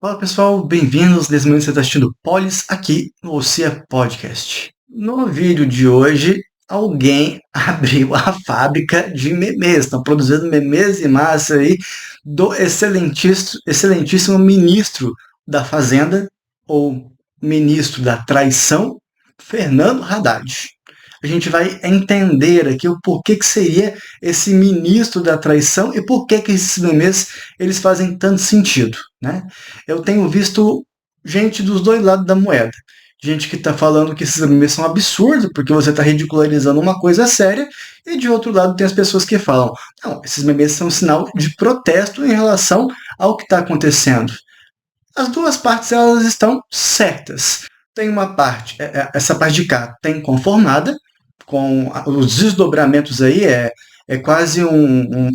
Fala pessoal, bem-vindos. Nesse momento você está assistindo Polis aqui no Ocia Podcast. No vídeo de hoje, alguém abriu a fábrica de memes. Estão produzindo memes em massa aí do excelentíssimo ministro da Fazenda, ou ministro da Traição, Fernando Haddad. A gente vai entender aqui o porquê que seria esse ministro da traição e por que esses memes eles fazem tanto sentido, né? Eu tenho visto gente dos dois lados da moeda. Gente que está falando que esses memes são absurdos, porque você está ridicularizando uma coisa séria, e de outro lado tem as pessoas que falam, não, esses memes são um sinal de protesto em relação ao que está acontecendo. As duas partes elas estão certas. Tem uma parte, essa parte de cá tem conformada, com os desdobramentos aí, é quase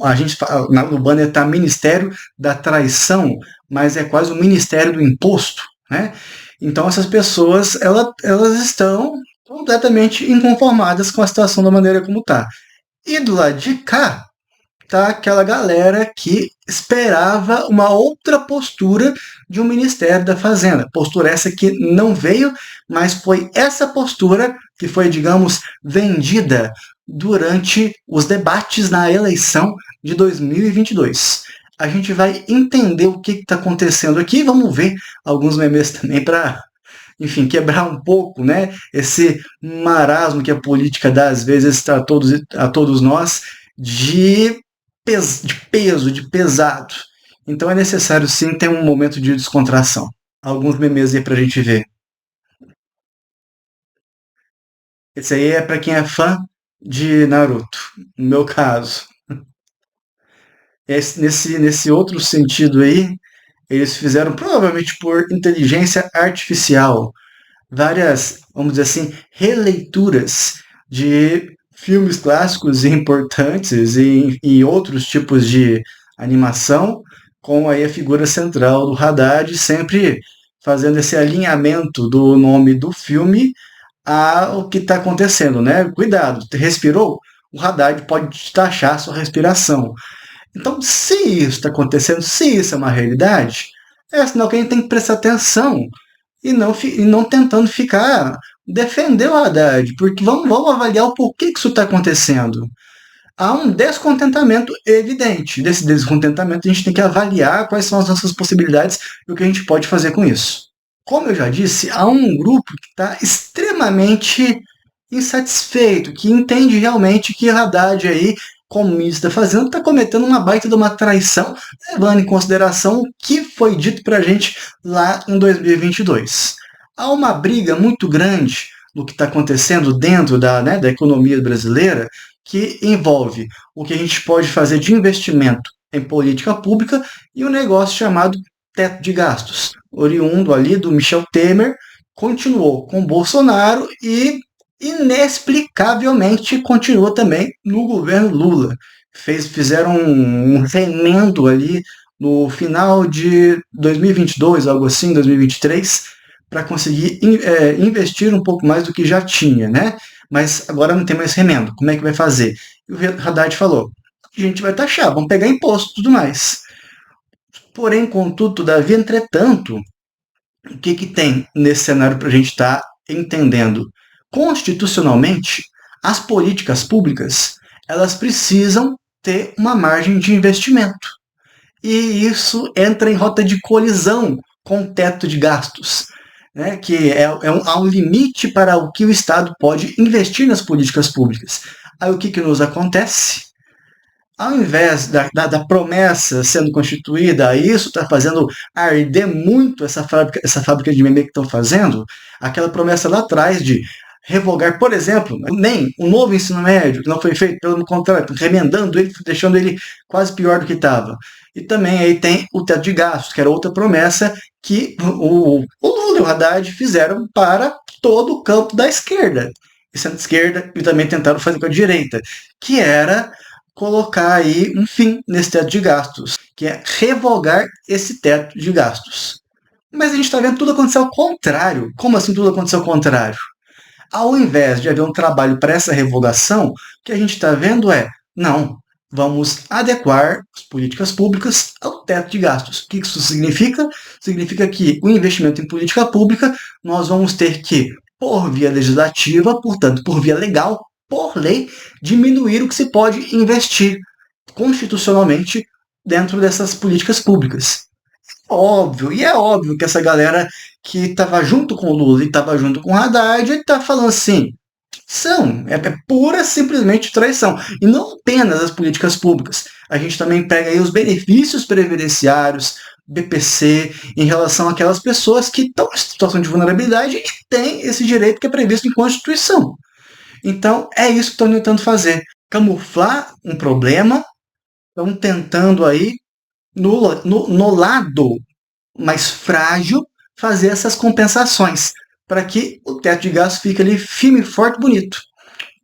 a gente fala, no banner está Ministério da Traição, mas é quase o Ministério do Imposto, né? Então essas pessoas, elas estão completamente inconformadas com a situação da maneira como está. E do lado de cá, tá aquela galera que esperava uma outra postura de um Ministério da Fazenda. Postura essa que não veio, mas foi essa postura que foi, digamos, vendida durante os debates na eleição de 2022. A gente vai entender o que está acontecendo aqui, vamos ver alguns memes também para, enfim, quebrar um pouco, né, esse marasmo que a política dá às vezes a todos nós de peso, de pesado. Então é necessário sim ter um momento de descontração. Alguns memes aí pra gente ver. Esse aí é pra quem é fã de Naruto, no meu caso. Nesse outro sentido aí, eles fizeram provavelmente por inteligência artificial várias, vamos dizer assim, releituras de filmes clássicos e importantes e outros tipos de animação, com aí a figura central do Haddad sempre fazendo esse alinhamento do nome do filme ao que está acontecendo, né? Cuidado, respirou? O Haddad pode taxar sua respiração. Então, se isso está acontecendo, se isso é uma realidade, é sinal que a gente tem que prestar atenção e não tentando ficar defender o Haddad, porque vamos avaliar o porquê que isso está acontecendo. Há um descontentamento evidente. Desse descontentamento, a gente tem que avaliar quais são as nossas possibilidades e o que a gente pode fazer com isso. Como eu já disse, há um grupo que está extremamente insatisfeito, que entende realmente que Haddad aí, como ministro da Fazenda, está cometendo uma baita de uma traição, levando em consideração o que foi dito para a gente lá em 2022. Há uma briga muito grande no que está acontecendo dentro da economia brasileira, que envolve o que a gente pode fazer de investimento em política pública e um negócio chamado teto de gastos, oriundo ali do Michel Temer, continuou com Bolsonaro e inexplicavelmente continua também no governo Lula. Fizeram um remendo ali no final de 2022, algo assim, 2023, para conseguir investir um pouco mais do que já tinha, né? Mas agora não tem mais remendo. Como é que vai fazer? E o Haddad falou: a gente vai taxar, vamos pegar imposto e tudo mais. Porém, contudo, todavia, entretanto, o que tem nesse cenário para a gente estar entendendo? Constitucionalmente, as políticas públicas elas precisam ter uma margem de investimento. E isso entra em rota de colisão com o teto de gastos, né? Que há um limite para o que o Estado pode investir nas políticas públicas. Aí o que nos acontece? Ao invés da promessa sendo constituída, isso está fazendo arder muito essa fábrica de meme que estão fazendo, aquela promessa lá atrás de revogar, por exemplo, nem o novo ensino médio, que não foi feito, pelo contrário, remendando ele, deixando ele quase pior do que estava. E também aí tem o teto de gastos, que era outra promessa que o Lula e o Haddad fizeram para todo o campo da esquerda. E centro-esquerda, e também tentaram fazer com a direita, que era colocar aí um fim nesse teto de gastos, que é revogar esse teto de gastos. Mas a gente está vendo tudo acontecer ao contrário. Como assim tudo aconteceu ao contrário? Ao invés de haver um trabalho para essa revogação, o que a gente está vendo é, não, vamos adequar as políticas públicas ao teto de gastos. O que isso significa? Significa que o investimento em política pública nós vamos ter que, por via legislativa, portanto, por via legal, por lei, diminuir o que se pode investir constitucionalmente dentro dessas políticas públicas. Óbvio, e é óbvio que essa galera que estava junto com o Lula e estava junto com o Haddad está falando assim, é pura simplesmente traição. E não apenas as políticas públicas. A gente também pega aí os benefícios previdenciários, BPC, em relação àquelas pessoas que estão em situação de vulnerabilidade e têm esse direito que é previsto em Constituição. Então, é isso que estão tentando fazer. Camuflar um problema, estão tentando aí, no lado mais frágil, fazer essas compensações, para que o teto de gastos fique ali firme, forte, bonito,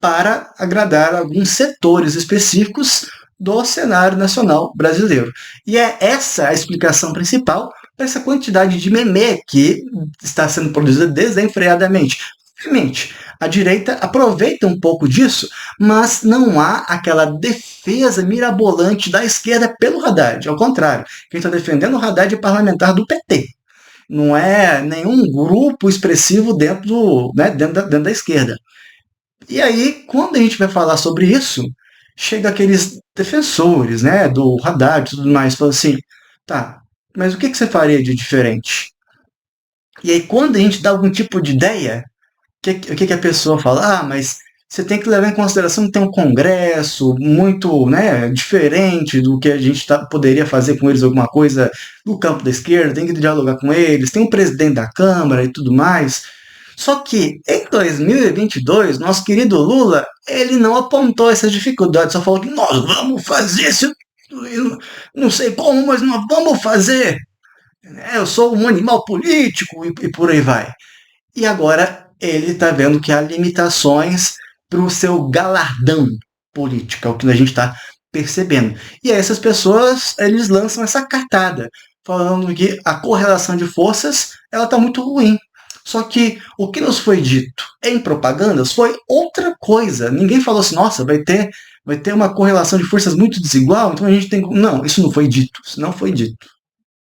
para agradar alguns setores específicos do cenário nacional brasileiro. E é essa a explicação principal para essa quantidade de meme que está sendo produzida desenfreadamente. Obviamente, a direita aproveita um pouco disso, mas não há aquela defesa mirabolante da esquerda pelo Haddad. Ao contrário, quem está defendendo o Haddad é parlamentar do PT. Não é nenhum grupo expressivo dentro da esquerda. E aí, quando a gente vai falar sobre isso, chega aqueles defensores, né, do Haddad e tudo mais, falam assim, tá, mas o que você faria de diferente? E aí, quando a gente dá algum tipo de ideia, o que a pessoa fala? Ah, mas você tem que levar em consideração que tem um congresso muito, né, diferente do que a gente poderia fazer com eles, alguma coisa do campo da esquerda, tem que dialogar com eles, tem um presidente da Câmara e tudo mais. Só que em 2022, nosso querido Lula, ele não apontou essas dificuldades, só falou que nós vamos fazer isso, não sei como, mas nós vamos fazer. Eu sou um animal político e por aí vai. E agora ele está vendo que há limitações para o seu galardão político, é o que a gente está percebendo. E aí essas pessoas, eles lançam essa cartada, falando que a correlação de forças ela está muito ruim. Só que o que nos foi dito em propagandas foi outra coisa. Ninguém falou assim, nossa, vai ter uma correlação de forças muito desigual, então a gente tem... Não, isso não foi dito, isso não foi dito.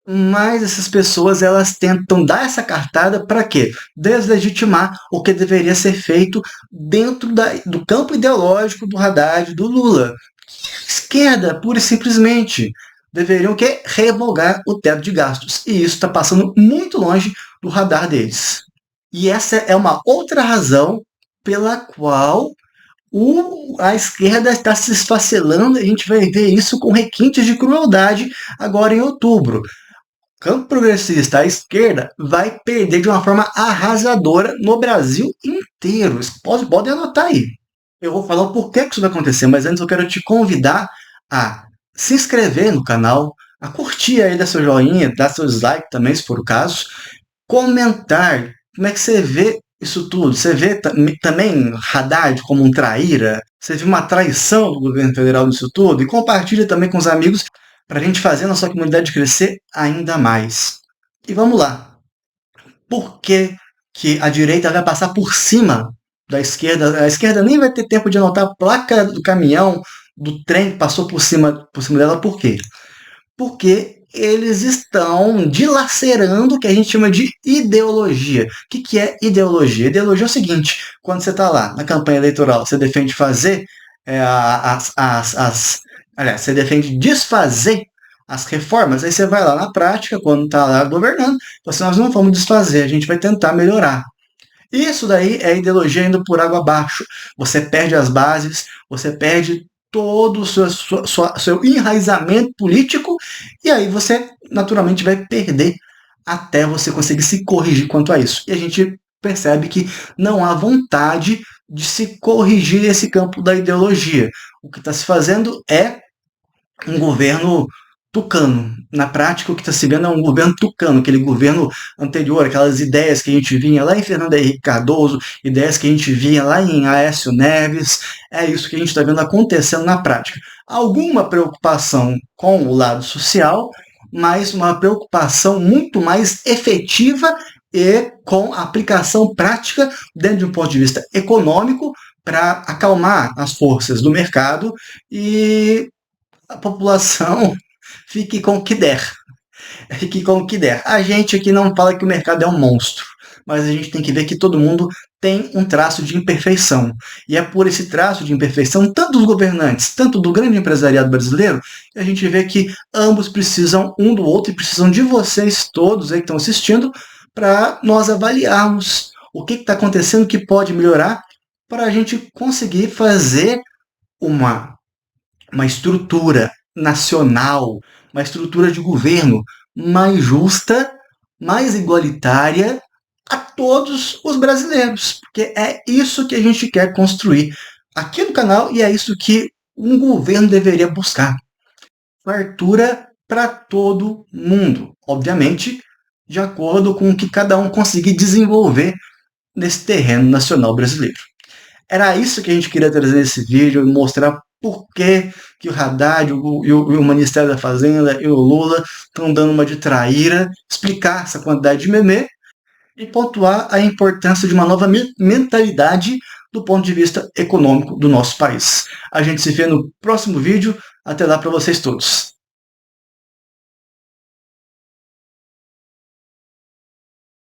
Mas essas pessoas elas tentam dar essa cartada para quê? Deslegitimar o que deveria ser feito dentro do campo ideológico do Haddad, do Lula. Esquerda, pura e simplesmente. Deveriam o quê? Revogar o teto de gastos. E isso está passando muito longe do radar deles. E essa é uma outra razão pela qual a esquerda está se esfacelando. A gente vai ver isso com requintes de crueldade agora em outubro. O campo progressista, a esquerda, vai perder de uma forma arrasadora no Brasil inteiro. Podem anotar aí. Eu vou falar o porquê que isso vai acontecer, mas antes eu quero te convidar a se inscrever no canal, a curtir aí, dar seu joinha, dar seu dislike também, se for o caso, comentar como é que você vê isso tudo. Você vê também Haddad como um traíra? Você vê uma traição do governo federal nisso tudo? E compartilha também com os amigos para a gente fazer a nossa comunidade crescer ainda mais. E vamos lá. Por que a direita vai passar por cima da esquerda? A esquerda nem vai ter tempo de anotar a placa do caminhão, do trem que passou por cima dela. Por quê? Porque eles estão dilacerando o que a gente chama de ideologia. O que é ideologia? Ideologia é o seguinte, quando você está lá na campanha eleitoral, você defende fazer aliás, você defende desfazer as reformas, aí você vai lá na prática, quando está lá governando, você nós não vamos desfazer, a gente vai tentar melhorar. Isso daí é ideologia indo por água abaixo. Você perde as bases, você perde todo o seu enraizamento político, e aí você naturalmente vai perder até você conseguir se corrigir quanto a isso. E a gente percebe que não há vontade de se corrigir esse campo da ideologia. O que está se fazendo é um governo tucano. Na prática, o que está se vendo é um governo tucano, aquele governo anterior, aquelas ideias que a gente vinha lá em Fernando Henrique Cardoso, ideias que a gente vinha lá em Aécio Neves, é isso que a gente está vendo acontecendo na prática. Alguma preocupação com o lado social, mas uma preocupação muito mais efetiva e com aplicação prática dentro de um ponto de vista econômico para acalmar as forças do mercado e a população fique com o que der. Fique com o que der. A gente aqui não fala que o mercado é um monstro, mas a gente tem que ver que todo mundo tem um traço de imperfeição. E é por esse traço de imperfeição, tanto dos governantes, tanto do grande empresariado brasileiro, que a gente vê que ambos precisam um do outro e precisam de vocês todos aí que estão assistindo para nós avaliarmos o que está acontecendo que pode melhorar para a gente conseguir fazer uma, uma estrutura nacional, uma estrutura de governo mais justa, mais igualitária a todos os brasileiros, porque é isso que a gente quer construir aqui no canal e é isso que um governo deveria buscar. Fartura para todo mundo, obviamente, de acordo com o que cada um conseguir desenvolver nesse terreno nacional brasileiro. Era isso que a gente queria trazer nesse vídeo, mostrar por que o Haddad e o Ministério da Fazenda e o Lula estão dando uma de traíra, explicar essa quantidade de meme e pontuar a importância de uma nova mentalidade do ponto de vista econômico do nosso país. A gente se vê no próximo vídeo. Até lá para vocês todos.